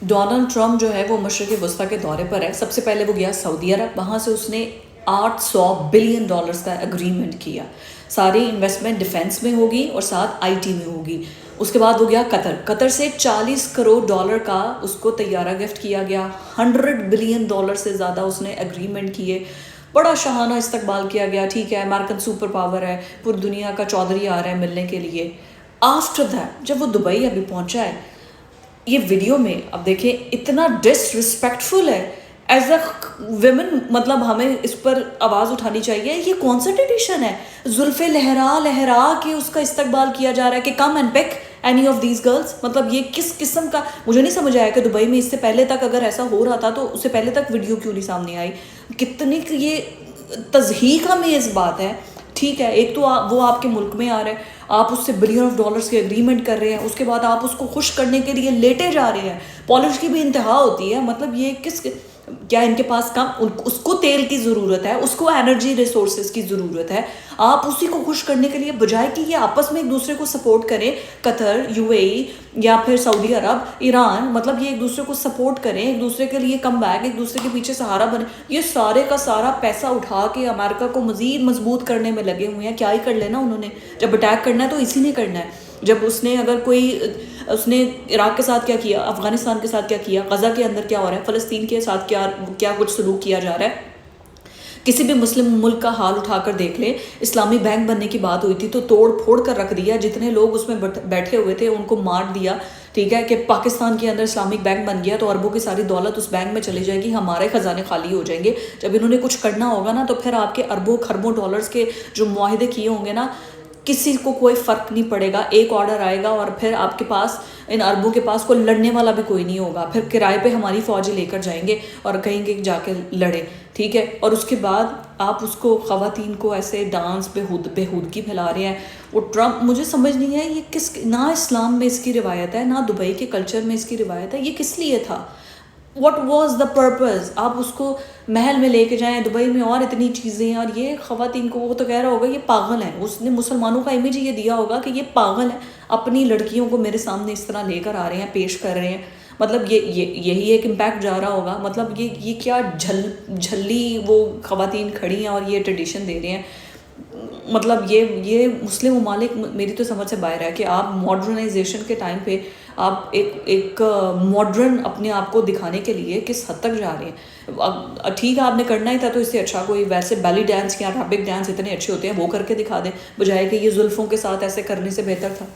Donald Trump جو ہے وہ مشرق وسطیٰ کے دورے پر ہے. سب سے پہلے وہ گیا سعودی عرب, وہاں سے اس نے $800 بلین کا اگریمنٹ کیا. ساری انویسٹمنٹ ڈیفینس میں ہوگی اور ساتھ آئی ٹی میں ہوگی. اس کے بعد وہ گیا قطر سے $40 کروڑ کا اس کو طیارہ گفٹ کیا گیا. $100 بلین سے زیادہ اس نے اگریمنٹ کیے. بڑا شاہانہ استقبال کیا گیا. ٹھیک ہے, امریکن سپر پاور ہے, پوری دنیا کا چودھری آ رہا ہے ملنے کے لیے. آفٹر دیٹ جب وہ دبئی ابھی پہنچا ہے, یہ ویڈیو میں اب دیکھیں اتنا ڈس رسپیکٹفل ہے ایز اے ویمن, مطلب ہمیں اس پر آواز اٹھانی چاہیے. یہ کون سا ٹریڈیشن ہے؟ زلفیں لہرا کے اس کا استقبال کیا جا رہا ہے کہ come and pick any of these girls. مطلب یہ کس قسم کا, مجھے نہیں سمجھ آیا کہ دبئی میں اس سے پہلے تک اگر ایسا ہو رہا تھا تو اس سے پہلے تک ویڈیو کیوں نہیں سامنے آئی. کتنی یہ تضحیک آمیز بات ہے. ٹھیک ہے, ایک تو وہ آپ کے ملک میں آ رہے ہیں, آپ اس سے $بلین کے اگریمنٹ کر رہے ہیں, اس کے بعد آپ اس کو خوش کرنے کے لیے لیٹے جا رہے ہیں. پالش کی بھی انتہا ہوتی ہے. مطلب یہ کیا ان کے پاس کم, اس کو تیل کی ضرورت ہے, اس کو انرجی ریسورسز کی ضرورت ہے. آپ اسی کو خوش کرنے کے لیے بجائے کہ یہ آپس میں ایک دوسرے کو سپورٹ کریں, قطر, UAE یا پھر سعودی عرب, ایران, مطلب یہ ایک دوسرے کو سپورٹ کریں, ایک دوسرے کے لیے کم بیک, ایک دوسرے کے پیچھے سہارا بنے. یہ سارے کا سارا پیسہ اٹھا کے امریکہ کو مزید مضبوط کرنے میں لگے ہوئے ہیں. کیا ہی کر لینا انہوں نے, جب اٹیک کرنا ہے تو اسی نے کرنا ہے. جب اس نے اگر اس نے عراق کے ساتھ کیا کیا, افغانستان کے ساتھ کیا کیا, غزہ کے اندر کیا ہو رہا ہے, فلسطین کے ساتھ کیا کچھ سلوک کیا جا رہا ہے. کسی بھی مسلم ملک کا حال اٹھا کر دیکھ لیں. اسلامی بینک بننے کی بات ہوئی تھی تو توڑ پھوڑ کر رکھ دیا. جتنے لوگ اس میں بیٹھے ہوئے تھے ان کو مار دیا. ٹھیک ہے, کہ پاکستان کے اندر اسلامک بینک بن گیا تو اربوں کی ساری دولت اس بینک میں چلی جائے گی, ہمارے خزانے خالی ہو جائیں گے. جب انہوں نے کچھ کرنا ہوگا نا تو پھر آپ کے اربوں خربوں ڈالرز کے جو معاہدے کیے ہوں گے نا, کسی کو کوئی فرق نہیں پڑے گا. ایک آرڈر آئے گا اور پھر آپ کے پاس, ان اربوں کے پاس کوئی لڑنے والا بھی کوئی نہیں ہوگا. پھر کرائے پہ ہماری فوجیں لے کر جائیں گے اور کہیں گے جا کے لڑے. ٹھیک ہے, اور اس کے بعد آپ اس کو, خواتین کو ایسے ڈانس بےہودگی پھیلا رہے ہیں. وہ ٹرمپ, مجھے سمجھ نہیں ہے یہ کس, نہ اسلام میں اس کی روایت ہے, نہ دبئی کے کلچر میں اس کی روایت ہے. یہ کس لیے تھا؟ What was the purpose? آپ اس کو محل میں لے کے جائیں, دبئی میں اور اتنی چیزیں ہیں, اور یہ خواتین کو, وہ تو کہہ رہا ہوگا یہ پاگل ہیں. اس نے مسلمانوں کا امیج یہ دیا ہوگا کہ یہ پاگل ہیں, اپنی لڑکیوں کو میرے سامنے اس طرح لے کر آ رہے ہیں, پیش کر رہے ہیں. مطلب یہی ایک امپیکٹ جا رہا ہوگا. مطلب یہ کیا جھلی وہ خواتین کھڑی ہیں اور یہ ٹریڈیشن دے رہے ہیں. مطلب یہ مسلم ممالک, میری تو سمجھ سے باہر ہے کہ آپ ماڈرنائزیشن کے ٹائم پہ آپ ایک ماڈرن اپنے آپ کو دکھانے کے لیے کس حد تک جا رہے ہیں. ٹھیک ہے, آپ نے کرنا ہی تھا تو اس سے اچھا کوئی ویسے بیلی ڈانس یا عربک ڈانس اتنے اچھے ہوتے ہیں وہ کر کے دکھا دیں, بجائے کہ یہ زلفوں کے ساتھ ایسے کرنے سے بہتر تھا.